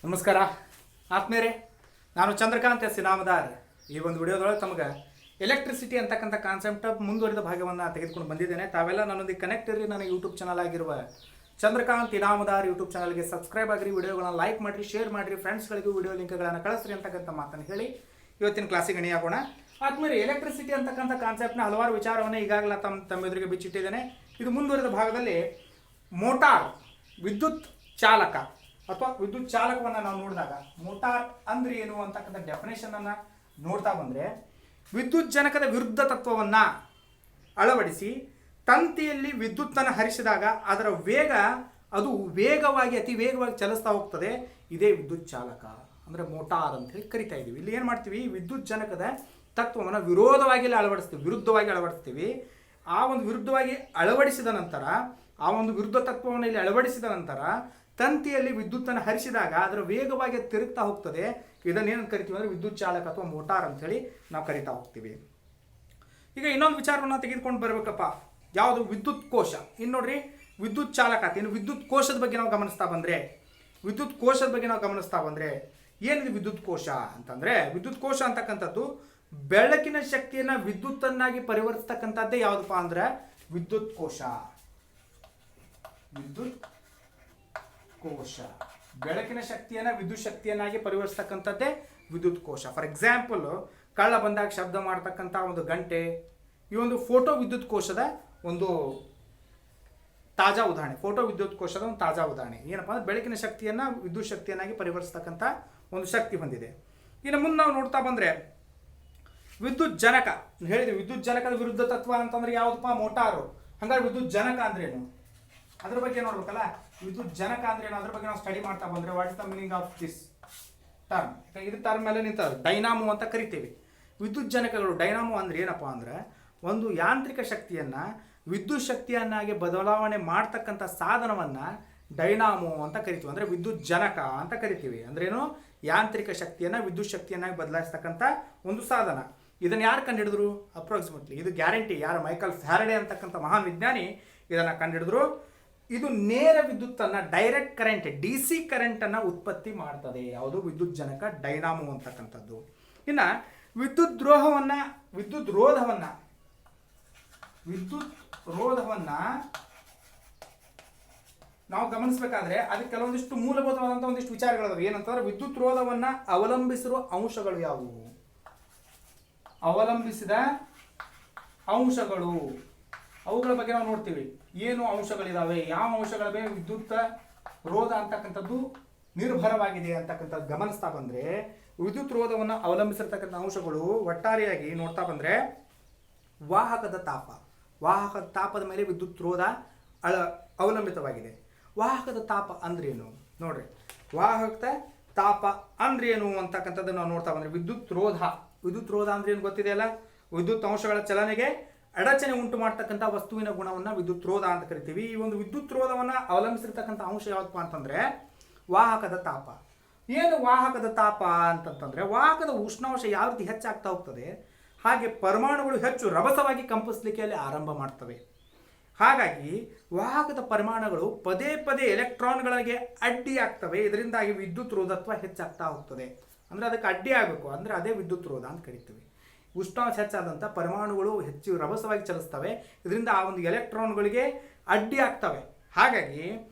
ನಮಸ್ಕಾರ ಆತ್ಮೇರೆ, ನಾನು ಚಂದ್ರಕಾಂತ್ ಎಸ್ ಇನಾಮದಾರ್. ಈ ಒಂದು ವಿಡಿಯೋದೊಳಗೆ ತಮಗೆ ಎಲೆಕ್ಟ್ರಿಸಿಟಿ ಅಂತಕ್ಕಂಥ ಕಾನ್ಸೆಪ್ಟ್ ಮುಂದುವರಿದ ಭಾಗವನ್ನು ತೆಗೆದುಕೊಂಡು ಬಂದಿದ್ದೇನೆ. ತಾವೆಲ್ಲ ನನ್ನೊಂದಿಗೆ ಕನೆಕ್ಟ್ ಇರಲಿ. ನನ್ನ ಯೂಟ್ಯೂಬ್ ಚಾನಲ್ ಆಗಿರುವ ಚಂದ್ರಕಾಂತ್ ಇನಾಮದಾರ್ ಯೂಟ್ಯೂಬ್ ಚಾನಲ್ಗೆ ಸಬ್ಸ್ಕ್ರೈಬ್ ಆಗಿರಿ, ವಿಡಿಯೋಗಳನ್ನು ಲೈಕ್ ಮಾಡಿರಿ, ಶೇರ್ ಮಾಡಿರಿ, ಫ್ರೆಂಡ್ಸ್ಗಳಿಗೂ ವಿಡಿಯೋ ಲಿಂಕ್ಗಳನ್ನು ಕಳಿಸ್ರಿ ಅಂತಕ್ಕಂಥ ಮಾತನ್ನು ಹೇಳಿ ಇವತ್ತಿನ ಕ್ಲಾಸಿಗೆ ಗಣಿಯಾಗೋಣ. ಆದ್ಮೇಲೆ ಎಲೆಕ್ಟ್ರಿಸಿಟಿ ಅಂತಕ್ಕಂಥ ಕಾನ್ಸೆಪ್ಟ್ನ ಹಲವಾರು ವಿಚಾರವನ್ನು ಈಗಾಗಲೇ ತಮ್ಮ ಎದುರಿಗೆ ಬಿಚ್ಚಿಟ್ಟಿದ್ದೇನೆ. ಇದು ಮುಂದುವರಿದ ಭಾಗದಲ್ಲಿ ಮೋಟಾರ್ ವಿದ್ಯುತ್ ಚಾಲಕ ಅಥವಾ ವಿದ್ಯುತ್ ಚಾಲಕವನ್ನು ನಾವು ನೋಡಿದಾಗ ಮೋಟಾರ್ ಅಂದ್ರೆ ಏನು ಅಂತಕ್ಕಂಥ ಡೆಫಿನೇಷನ್ ಅನ್ನು ನೋಡ್ತಾ ಬಂದರೆ, ವಿದ್ಯುತ್ ಜನಕದ ವಿರುದ್ಧ ತತ್ವವನ್ನು ಅಳವಡಿಸಿ ತಂತಿಯಲ್ಲಿ ವಿದ್ಯುತ್ತನ್ನು ಹರಿಸಿದಾಗ ಅದರ ವೇಗ ಅದು ಅತಿ ವೇಗವಾಗಿ ಚಲಿಸ್ತಾ ಹೋಗ್ತದೆ. ಇದೇ ವಿದ್ಯುತ್ ಚಾಲಕ ಅಂದರೆ ಮೋಟಾರ್ ಅಂತ ಹೇಳಿ ಕರಿತಾ ಇದ್ದೀವಿ. ಇಲ್ಲಿ ಏನು ಮಾಡ್ತೀವಿ, ವಿದ್ಯುತ್ ಜನಕದ ತತ್ವವನ್ನು ವಿರುದ್ಧವಾಗಿ ಅಳವಡಿಸ್ತೀವಿ. ಆ ಒಂದು ವಿರುದ್ಧವಾಗಿ ಅಳವಡಿಸಿದ ನಂತರ ಆ ಒಂದು ವಿರುದ್ಧ ತತ್ವವನ್ನು ಇಲ್ಲಿ ಅಳವಡಿಸಿದ ನಂತರ ತಂತಿಯಲ್ಲಿ ವಿದ್ಯುತ್ತನ್ನು ಹರಿಸಿದಾಗ ಅದರ ವೇಗವಾಗಿ ತಿರುಗ್ತಾ ಹೋಗ್ತದೆ. ಇದನ್ನೇನು ಕರಿತೀವಿ ಅಂದರೆ ವಿದ್ಯುತ್ ಚಾಲಕ ಅಥವಾ ಮೋಟಾರ್ ಅಂಥೇಳಿ ನಾವು ಕರಿತಾ ಹೋಗ್ತೀವಿ. ಈಗ ಇನ್ನೊಂದು ವಿಚಾರವನ್ನು ತೆಗೆದುಕೊಂಡು ಬರಬೇಕಪ್ಪ, ಯಾವುದು ವಿದ್ಯುತ್ ಕೋಶ. ಇನ್ನು ನೋಡ್ರಿ, ವಿದ್ಯುತ್ ಚಾಲಕ ಇನ್ನು ವಿದ್ಯುತ್ ಕೋಶದ ಬಗ್ಗೆ ನಾವು ಗಮನಿಸ್ತಾ ಬಂದರೆ ಏನಿದೆ ವಿದ್ಯುತ್ ಕೋಶ ಅಂತಂದರೆ, ವಿದ್ಯುತ್ ಕೋಶ ಅಂತಕ್ಕಂಥದ್ದು ಬೆಳಕಿನ ಶಕ್ತಿಯನ್ನು ವಿದ್ಯುತ್ತನ್ನಾಗಿ ಪರಿವರ್ತಿಸ್ತಕ್ಕಂಥದ್ದೇ ಯಾವುದಪ್ಪ ಅಂದರೆ ವಿದ್ಯುತ್ ಕೋಶ. ಬೆಳಕಿನ ಶಕ್ತಿಯನ್ನು ವಿದ್ಯುತ್ ಶಕ್ತಿಯನ್ನಾಗಿ ಪರಿವರ್ತಿಸ್ತಕ್ಕಂಥದ್ದೇ ವಿದ್ಯುತ್ ಕೋಶ. ಫಾರ್ ಎಕ್ಸಾಂಪಲ್, ಕಳ್ಳ ಬಂದಾಗ ಶಬ್ದ ಮಾಡ್ತಕ್ಕಂಥ ಒಂದು ಗಂಟೆ, ಈ ಒಂದು ಫೋಟೋ ವಿದ್ಯುತ್ ಕೋಶದ ಒಂದು ತಾಜಾ ಉದಾಹರಣೆ. ಏನಪ್ಪ ಅಂದ್ರೆ ಬೆಳಕಿನ ಶಕ್ತಿಯನ್ನು ವಿದ್ಯುತ್ ಶಕ್ತಿಯನ್ನಾಗಿ ಪರಿವರ್ತಿಸ್ತಕ್ಕಂಥ ಒಂದು ಶಕ್ತಿ ಹೊಂದಿದೆ. ಇನ್ನು ಮುಂದೆ ನಾವು ನೋಡ್ತಾ ಬಂದರೆ ವಿದ್ಯುತ್ ಜನಕ ಹೇಳಿದ್ವಿ. ವಿದ್ಯುತ್ ಜನಕದ ವಿರುದ್ಧ ತತ್ವ ಅಂತಂದ್ರೆ ಯಾವುದಪ್ಪ, ಮೋಟಾರು. ಹಂಗಾರೆ ವಿದ್ಯುತ್ ಜನಕ ಅಂದ್ರೇನು ಅದ್ರ ಬಗ್ಗೆ ನೋಡ್ಬೇಕಲ್ಲ. ವಿದ್ಯುತ್ ಜನಕ ಅಂದ್ರೇನು ಅದ್ರ ಬಗ್ಗೆ ನಾವು ಸ್ಟಡಿ ಮಾಡ್ತಾ ಬಂದರೆ, what is the meaning of this term? ಇದು ಟರ್ಮ್ ಮೇಲೆ ನಿಂತ ಡೈನಾಮೋ ಅಂತ ಕರಿತೀವಿ. ವಿದ್ಯುತ್ ಜನಕಗಳು ಡೈನಾಮೋ ಅಂದ್ರೆ ಏನಪ್ಪ ಅಂದ್ರೆ, ಒಂದು ಯಾಂತ್ರಿಕ ಶಕ್ತಿಯನ್ನು ವಿದ್ಯುತ್ ಶಕ್ತಿಯನ್ನಾಗಿ ಬದಲಾವಣೆ ಮಾಡ್ತಕ್ಕಂಥ ಸಾಧನವನ್ನು ಡೈನಾಮೋ ಅಂತ ಕರಿತೀವಿ. ಅಂದರೆ ವಿದ್ಯುತ್ ಜನಕ ಅಂತ ಕರಿತೀವಿ. ಅಂದ್ರೇನು, ಯಾಂತ್ರಿಕ ಶಕ್ತಿಯನ್ನು ವಿದ್ಯುತ್ ಶಕ್ತಿಯನ್ನಾಗಿ ಬದಲಾಯಿಸ್ತಕ್ಕಂಥ ಒಂದು ಸಾಧನ. ಇದನ್ನು ಯಾರು ಕಂಡುಹಿಡಿದ್ರು? ಅಪ್ರಾಕ್ಸಿಮೇಟ್ಲಿ ಇದು ಗ್ಯಾರಂಟಿ ಯಾರು, ಮೈಕಲ್ ಫ್ಯಾರಡೆ ಅಂತಕ್ಕಂಥ ಮಹಾನ್ ವಿಜ್ಞಾನಿ ಇದನ್ನು ಕಂಡುಹಿಡಿದ್ರು. ಇದು ನೇರ ವಿದ್ಯುತ್ತನ್ನು, ಡೈರೆಕ್ಟ್ ಕರೆಂಟ್, DC ಕರೆಂಟನ್ನು ಉತ್ಪತ್ತಿ ಮಾಡ್ತದೆ. ಯಾವುದು? ವಿದ್ಯುತ್ ಜನಕ ಡೈನಾಮೋ ಅಂತಕ್ಕಂಥದ್ದು. ಇನ್ನು ವಿದ್ಯುತ್ ರೋಧವನ್ನು ನಾವು ಗಮನಿಸಬೇಕಾದ್ರೆ ಅದಕ್ಕೆ ಕೆಲವೊಂದಿಷ್ಟು ಮೂಲಭೂತವಾದಂಥ ಒಂದಿಷ್ಟು ವಿಚಾರಗಳಿದಾವೆ. ಏನಂತಂದ್ರೆ, ವಿದ್ಯುತ್ ರೋಧವನ್ನು ಅವಲಂಬಿಸಿರುವ ಅಂಶಗಳು ಯಾವುವು? ಅವಲಂಬಿಸಿದ ಅಂಶಗಳು, ಅವುಗಳ ಬಗ್ಗೆ ನಾವು ನೋಡ್ತೀವಿ. ಏನು ಅಂಶಗಳಿದಾವೆ, ಯಾವ ಅಂಶಗಳ ಮೇಲೆ ವಿದ್ಯುತ್ ರೋಧ ಅಂತಕ್ಕಂಥದ್ದು ನಿರ್ಭರವಾಗಿದೆ ಅಂತಕ್ಕಂಥದ್ದು ಗಮನಿಸ್ತಾ ಬಂದರೆ, ವಿದ್ಯುತ್ ರೋಧವನ್ನು ಅವಲಂಬಿಸಿರ್ತಕ್ಕಂಥ ಅಂಶಗಳು ಒಟ್ಟಾರೆಯಾಗಿ ನೋಡ್ತಾ ಬಂದರೆ, ವಾಹಕದ ತಾಪದ ಮೇಲೆ ವಿದ್ಯುತ್ ರೋಧ ಅವಲಂಬಿತವಾಗಿದೆ. ವಾಹಕದ ತಾಪ ಅಂದ್ರೇನು ನೋಡ್ರಿ, ವಾಹಕದ ತಾಪ ಅಂದ್ರೇನು ಅಂತಕ್ಕಂಥದ್ದು ನಾವು ನೋಡ್ತಾ ಬಂದರೆ, ವಿದ್ಯುತ್ ರೋಧ ಅಂದ್ರೇನು ಗೊತ್ತಿದೆಯಲ್ಲ, ವಿದ್ಯುತ್ ಅಂಶಗಳ ಚಲನೆಗೆ ಅಡಚಣೆ ಉಂಟು ಮಾಡ್ತಕ್ಕಂಥ ವಸ್ತುವಿನ ಗುಣವನ್ನು ವಿದ್ಯುತ್ ರೋಧ ಅಂತ ಕರಿತೀವಿ. ಈ ಒಂದು ವಿದ್ಯುತ್ ರೋಧವನ್ನು ಅವಲಂಬಿಸಿರ್ತಕ್ಕಂಥ ಅಂಶ ಯಾವುದಪ್ಪ ಅಂತಂದರೆ ವಾಹಕದ ತಾಪ. ಏನು ವಾಹಕದ ತಾಪ ಅಂತಂತಂದರೆ, ವಾಹಕದ ಉಷ್ಣಾಂಶ ಯಾವ ರೀತಿ ಹೆಚ್ಚಾಗ್ತಾ ಹೋಗ್ತದೆ ಹಾಗೆ ಪರಮಾಣುಗಳು ಹೆಚ್ಚು ರಭಸವಾಗಿ ಕಂಪಿಸಲಿಕ್ಕೆ ಅಲ್ಲಿ ಆರಂಭ ಮಾಡ್ತವೆ. ಹಾಗಾಗಿ ವಾಹಕದ ಪರಮಾಣುಗಳು ಪದೇ ಎಲೆಕ್ಟ್ರಾನ್ಗಳಿಗೆ ಅಡ್ಡಿ ಆಗ್ತವೆ. ಇದರಿಂದಾಗಿ ವಿದ್ಯುತ್ ರೋಧತ್ವ ಹೆಚ್ಚಾಗ್ತಾ ಹೋಗ್ತದೆ. ಅಂದರೆ ಅದಕ್ಕೆ ಅಡ್ಡಿ ಆಗಬೇಕು, ಅಂದರೆ ಅದೇ ವಿದ್ಯುತ್ ರೋಧ ಅಂತ ಕರಿತೀವಿ. ಉಷ್ಣಾಂಶ ಹೆಚ್ಚಾದಂಥ ಪರಮಾಣುಗಳು ಹೆಚ್ಚು ರಭಸವಾಗಿ ಚಲಿಸ್ತವೆ. ಇದರಿಂದ ಆ ಒಂದು ಎಲೆಕ್ಟ್ರಾನ್ಗಳಿಗೆ ಅಡ್ಡಿ ಆಗ್ತವೆ. ಹಾಗಾಗಿ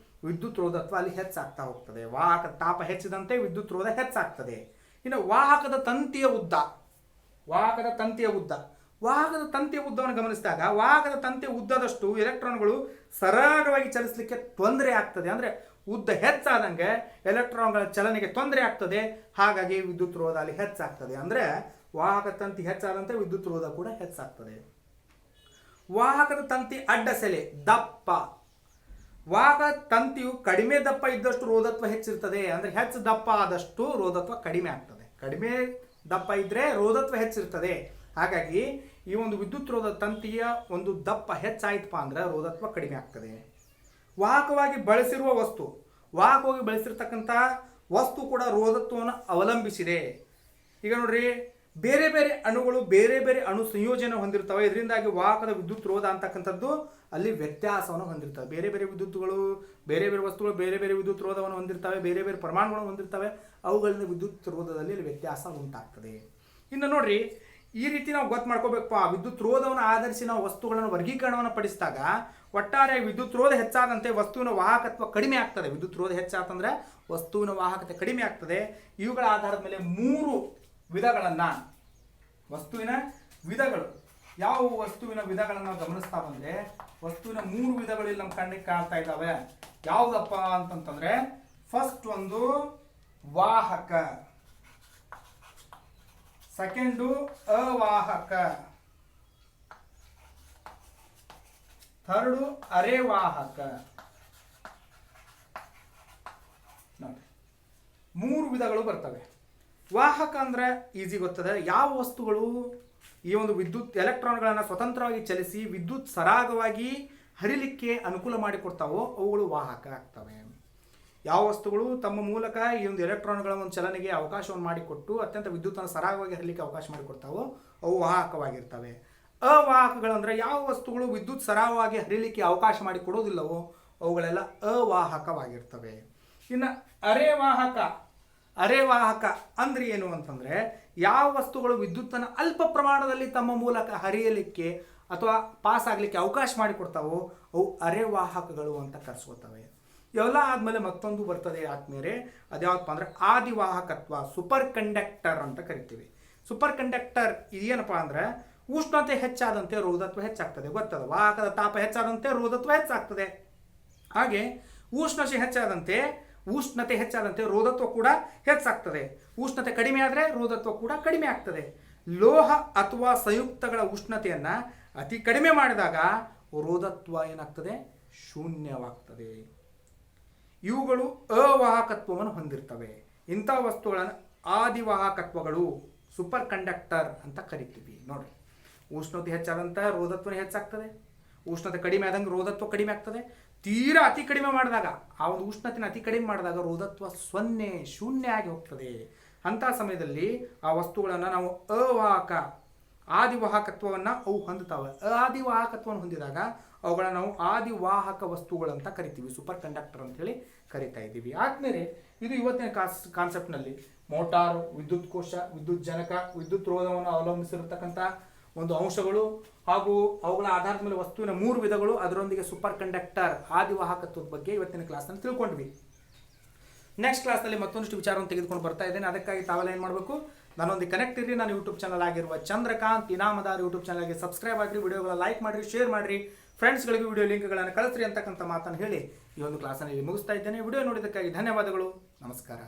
ವಿದ್ಯುತ್ ರೋಧತ್ವ ಅಲ್ಲಿ ಹೆಚ್ಚಾಗ್ತಾ ಹೋಗ್ತದೆ. ವಾಹಕದ ತಾಪ ಹೆಚ್ಚಿದಂತೆ ವಿದ್ಯುತ್ ರೋಧ ಹೆಚ್ಚಾಗ್ತದೆ. ಇನ್ನು ವಾಹಕದ ತಂತಿಯ ಉದ್ದವನ್ನು ಗಮನಿಸಿದಾಗ, ವಾಹಕದ ತಂತಿಯ ಉದ್ದದಷ್ಟು ಎಲೆಕ್ಟ್ರಾನ್ಗಳು ಸರಾಗವಾಗಿ ಚಲಿಸಲಿಕ್ಕೆ ತೊಂದರೆ ಆಗ್ತದೆ. ಅಂದರೆ ಉದ್ದ ಹೆಚ್ಚಾದಂಗೆ ಎಲೆಕ್ಟ್ರಾನ್ಗಳ ಚಲನೆಗೆ ತೊಂದರೆ ಆಗ್ತದೆ. ಹಾಗಾಗಿ ವಿದ್ಯುತ್ ರೋಧ ಅಲ್ಲಿ ಹೆಚ್ಚಾಗ್ತದೆ. ಅಂದರೆ ವಾಹಕ ತಂತಿ ಹೆಚ್ಚಾದಂತೆ ವಿದ್ಯುತ್ ರೋಧ ಕೂಡ ಹೆಚ್ಚಾಗ್ತದೆ. ವಾಹಕದ ತಂತಿ ಅಡ್ಡಸೆಲೆ ದಪ್ಪ. ವಾಹಕ ತಂತಿಯು ಕಡಿಮೆ ದಪ್ಪ ಇದ್ದಷ್ಟು ರೋಧತ್ವ ಹೆಚ್ಚಿರ್ತದೆ. ಅಂದರೆ ಹೆಚ್ಚು ದಪ್ಪ ಆದಷ್ಟು ರೋಧತ್ವ ಕಡಿಮೆ ಆಗ್ತದೆ. ಕಡಿಮೆ ದಪ್ಪ ಇದ್ದರೆ ರೋಧತ್ವ ಹೆಚ್ಚಿರ್ತದೆ. ಹಾಗಾಗಿ ಈ ಒಂದು ವಿದ್ಯುತ್ ರೋಧ ತಂತಿಯ ಒಂದು ದಪ್ಪ ಹೆಚ್ಚಾಯ್ತಪ್ಪ ಅಂದ್ರೆ ರೋಧತ್ವ ಕಡಿಮೆ ಆಗ್ತದೆ. ವಾಹಕವಾಗಿ ಬಳಸಿರ್ತಕ್ಕಂಥ ವಸ್ತು ಕೂಡ ರೋಧತ್ವವನ್ನು ಅವಲಂಬಿಸಿದೆ. ಈಗ ನೋಡ್ರಿ, ಬೇರೆ ಬೇರೆ ಅಣುಗಳು ಬೇರೆ ಬೇರೆ ಅಣು ಸಂಯೋಜನೆ ಹೊಂದಿರ್ತವೆ. ಇದರಿಂದಾಗಿ ವಾಹಕದ ವಿದ್ಯುತ್ ರೋಧ ಅಂತಕ್ಕಂಥದ್ದು ಅಲ್ಲಿ ವ್ಯತ್ಯಾಸವನ್ನು ಹೊಂದಿರ್ತವೆ. ಬೇರೆ ಬೇರೆ ವಿದ್ಯುತ್ಗಳು, ಬೇರೆ ಬೇರೆ ವಸ್ತುಗಳು ಬೇರೆ ಬೇರೆ ವಿದ್ಯುತ್ ರೋಧವನ್ನು ಹೊಂದಿರ್ತವೆ, ಬೇರೆ ಬೇರೆ ಪ್ರಮಾಣಗಳನ್ನು ಹೊಂದಿರ್ತವೆ. ಅವುಗಳಿಂದ ವಿದ್ಯುತ್ ರೋಧದಲ್ಲಿ ಅಲ್ಲಿ ವ್ಯತ್ಯಾಸ ಉಂಟಾಗ್ತದೆ. ಇನ್ನು ನೋಡ್ರಿ, ಈ ರೀತಿ ನಾವು ಗೊತ್ತು ಮಾಡ್ಕೋಬೇಕಪ್ಪ. ವಿದ್ಯುತ್ ರೋಧವನ್ನು ಆಧರಿಸಿ ನಾವು ವಸ್ತುಗಳನ್ನು ವರ್ಗೀಕರಣವನ್ನು ಪಡಿಸಿದಾಗ ಒಟ್ಟಾರೆ ವಿದ್ಯುತ್ ರೋಧ ಹೆಚ್ಚಾದಂತೆ ವಸ್ತುವಿನ ವಾಹಕತ್ವ ಕಡಿಮೆ ಆಗ್ತದೆ. ವಿದ್ಯುತ್ ರೋಧ ಹೆಚ್ಚಾತಂದ್ರೆ ವಸ್ತುವಿನ ವಾಹಕತೆ ಕಡಿಮೆ ಆಗ್ತದೆ. ಇವುಗಳ ಆಧಾರದ ಮೇಲೆ 3 ವಿಧಗಳನ್ನು, ವಸ್ತುವಿನ ವಿಧಗಳು, ಯಾವ ವಸ್ತುವಿನ ವಿಧಗಳನ್ನು ನಾವು ಗಮನಿಸ್ತಾ ಬಂದ್ರೆ ವಸ್ತುವಿನ 3 ವಿಧಗಳು ಇಲ್ಲಿ ನಮ್ಮ ಕಣ್ಣಿಗೆ ಕಾಣ್ತಾ ಇದ್ದಾವೆ. ಯಾವುದಪ್ಪ ಅಂತಂತಂದ್ರೆ ಫಸ್ಟ್ ಒಂದು ವಾಹಕ, ಸೆಕೆಂಡು ಅವಾಹಕ, ಥರ್ಡು ಅರೆವಾಹಕ. ನೋಡಿ 3 ವಿಧಗಳು ಬರ್ತವೆ. ವಾಹಕ ಅಂದ್ರೆ ಈಸಿ ಗೊತ್ತದೆ. ಯಾವ ವಸ್ತುಗಳು ಈ ಒಂದು ವಿದ್ಯುತ್ ಎಲೆಕ್ಟ್ರಾನ್ಗಳನ್ನು ಸ್ವತಂತ್ರವಾಗಿ ಚಲಿಸಿ ವಿದ್ಯುತ್ ಸರಾಗವಾಗಿ ಹರಿಲಿಕ್ಕೆ ಅನುಕೂಲ ಮಾಡಿಕೊಡ್ತಾವೋ ಅವುಗಳು ವಾಹಕ ಆಗ್ತವೆ. ಯಾವ ವಸ್ತುಗಳು ತಮ್ಮ ಮೂಲಕ ಈ ಒಂದು ಎಲೆಕ್ಟ್ರಾನ್ಗಳ ಒಂದು ಚಲನೆಗೆ ಅವಕಾಶವನ್ನು ಮಾಡಿಕೊಟ್ಟು ಅತ್ಯಂತ ವಿದ್ಯುತ್ತನ್ನು ಸರಾಗವಾಗಿ ಹರಿಲಿಕ್ಕೆ ಅವಕಾಶ ಮಾಡಿಕೊಡ್ತಾವೋ ಅವು ವಾಹಕವಾಗಿರ್ತವೆ. ಅವಾಹಕಗಳಂದ್ರೆ ಯಾವ ವಸ್ತುಗಳು ವಿದ್ಯುತ್ ಸರಾಗವಾಗಿ ಹರಿಲಿಕ್ಕೆ ಅವಕಾಶ ಮಾಡಿಕೊಡೋದಿಲ್ಲವೋ ಅವುಗಳೆಲ್ಲ ಅವಾಹಕವಾಗಿರ್ತವೆ. ಇನ್ನು ಅರೆವಾಹಕ ಅಂದ್ರೆ ಏನು ಅಂತಂದ್ರೆ ಯಾವ ವಸ್ತುಗಳು ವಿದ್ಯುತ್ತನ್ನು ಅಲ್ಪ ಪ್ರಮಾಣದಲ್ಲಿ ತಮ್ಮ ಮೂಲಕ ಹರಿಯಲಿಕ್ಕೆ ಅಥವಾ ಪಾಸ್ ಆಗಲಿಕ್ಕೆ ಅವಕಾಶ ಮಾಡಿಕೊಡ್ತಾವೋ ಅವು ಅರೆವಾಹಕಗಳು ಅಂತ ಕರೆಸ್ಕೊತವೆ. ಇವೆಲ್ಲ ಆದಮೇಲೆ ಮತ್ತೊಂದು ಬರ್ತದೆ ಆದ್ಮೇಲೆ, ಅದ್ಯಾವಪ್ಪ ಅಂದ್ರೆ ಆದಿವಾಹಕತ್ವ, ಸೂಪರ್ ಕಂಡಕ್ಟರ್ ಅಂತ ಕರಿತೀವಿ. ಸೂಪರ್ ಕಂಡಕ್ಟರ್ ಏನಪ್ಪ ಅಂದ್ರೆ ಉಷ್ಣತೆ ಹೆಚ್ಚಾದಂತೆ ರೋಧತ್ವ ಹೆಚ್ಚಾಗ್ತದೆ. ಗೊತ್ತದ, ವಾಹಕದ ತಾಪ ಹೆಚ್ಚಾದಂತೆ ರೋಧತ್ವ ಹೆಚ್ಚಾಗ್ತದೆ. ಹಾಗೆ ಉಷ್ಣತೆ ಹೆಚ್ಚಾದಂತೆ ರೋಧತ್ವ ಕೂಡ ಹೆಚ್ಚಾಗ್ತದೆ. ಉಷ್ಣತೆ ಕಡಿಮೆ ಆದರೆ ರೋಧತ್ವ ಕೂಡ ಕಡಿಮೆ ಆಗ್ತದೆ. ಲೋಹ ಅಥವಾ ಸಂಯುಕ್ತಗಳ ಉಷ್ಣತೆಯನ್ನು ಅತಿ ಕಡಿಮೆ ಮಾಡಿದಾಗ ರೋಧತ್ವ ಏನಾಗ್ತದೆ? ಶೂನ್ಯವಾಗ್ತದೆ. ಇವುಗಳು ಅವಾಹಕತ್ವವನ್ನು ಹೊಂದಿರ್ತವೆ. ಇಂಥ ವಸ್ತುಗಳನ್ನು ಆದಿವಾಹಕತ್ವಗಳು, ಸೂಪರ್ ಕಂಡಕ್ಟರ್ ಅಂತ ಕರಿತೀವಿ. ನೋಡ್ರಿ, ಉಷ್ಣತೆ ಹೆಚ್ಚಾದಂಥ ರೋಧತ್ವ ಹೆಚ್ಚಾಗ್ತದೆ, ಉಷ್ಣತೆ ಕಡಿಮೆ ಆದಂಗೆ ರೋಧತ್ವ ಕಡಿಮೆ ಆಗ್ತದೆ. ತೀರಾ ಅತಿ ಕಡಿಮೆ ಮಾಡಿದಾಗ, ಆ ಒಂದು ಉಷ್ಣತೆನ ಅತಿ ಕಡಿಮೆ ಮಾಡಿದಾಗ ರೋಧತ್ವ ಶೂನ್ಯ ಆಗಿ ಹೋಗ್ತದೆ. ಅಂಥ ಸಮಯದಲ್ಲಿ ಆ ವಸ್ತುಗಳನ್ನು ನಾವು ಆದಿವಾಹಕತ್ವವನ್ನು ಅವು ಹೊಂದುತ್ತವೆ. ಆದಿವಾಹಕತ್ವವನ್ನು ಹೊಂದಿದಾಗ ಅವುಗಳನ್ನು ನಾವು ಆದಿವಾಹಕ ವಸ್ತುಗಳಂತ ಕರಿತೀವಿ, ಸೂಪರ್ ಕಂಡಕ್ಟರ್ ಅಂತ ಹೇಳಿ ಕರಿತಾ ಇದ್ದೀವಿ. ಆದ್ಮೇಲೆ ಇದು ಇವತ್ತಿನ ಕಾನ್ಸೆಪ್ಟ್ನಲ್ಲಿ ಮೋಟಾರು, ವಿದ್ಯುತ್ ಕೋಶ, ವಿದ್ಯುತ್ ಜನಕ, ವಿದ್ಯುತ್ ರೋಧವನ್ನು ಅವಲಂಬಿಸಿರತಕ್ಕಂಥ ಒಂದು ಅಂಶಗಳು ಹಾಗೂ ಅವುಗಳ ಆಧಾರದ ಮೇಲೆ ವಸ್ತುವಿನ 3 ವಿಧಗಳು, ಅದರೊಂದಿಗೆ ಸೂಪರ್ ಕಂಡಕ್ಟರ್ ಆದಿವಾಹಕತ್ವದ ಬಗ್ಗೆ ಇವತ್ತಿನ ಕ್ಲಾಸ್ನಲ್ಲಿ ತಿಳ್ಕೊಂಡ್ವಿ. ನೆಕ್ಸ್ಟ್ ಕ್ಲಾಸ್ನಲ್ಲಿ ಮತ್ತೊಂದಿಷ್ಟು ವಿಚಾರವನ್ನು ತೆಗೆದುಕೊಂಡು ಬರ್ತಾ ಇದ್ದೇನೆ. ಅದಕ್ಕಾಗಿ ತಾವೆಲ್ಲ ಏನು ಮಾಡಬೇಕು, ನನ್ನೊಂದಿಗೆ ಕನೆಕ್ಟ್ ಇರಿ. ನಾನು ಯೂಟ್ಯೂಬ್ ಚಾನಲ್ ಆಗಿರುವ ಚಂದ್ರಕಾಂತ್ ಇನಾಮದಾರ್ ಯೂಟ್ಯೂಬ್ ಚಾನಲ್ಗೆ ಸಬ್ಸ್ಕ್ರೈಬ್ ಆಗಿರಿ, ವಿಡಿಯೋಗಳ ಲೈಕ್ ಮಾಡಿರಿ, ಶೇರ್ ಮಾಡಿರಿ, ಫ್ರೆಂಡ್ಸ್ಗಳಿಗೆ ವಿಡಿಯೋ ಲಿಂಕ್ಗಳನ್ನು ಕಳಿಸ್ರಿ ಅಂತಕ್ಕಂಥ ಮಾತನ್ನು ಹೇಳಿ ಈ ಒಂದು ಕ್ಲಾಸನ್ನು ಇಲ್ಲಿ ಮುಗಿಸ್ತಾ ಇದ್ದೇನೆ. ವಿಡಿಯೋ ನೋಡಿದ್ದಕ್ಕಾಗಿ ಧನ್ಯವಾದಗಳು. ನಮಸ್ಕಾರ.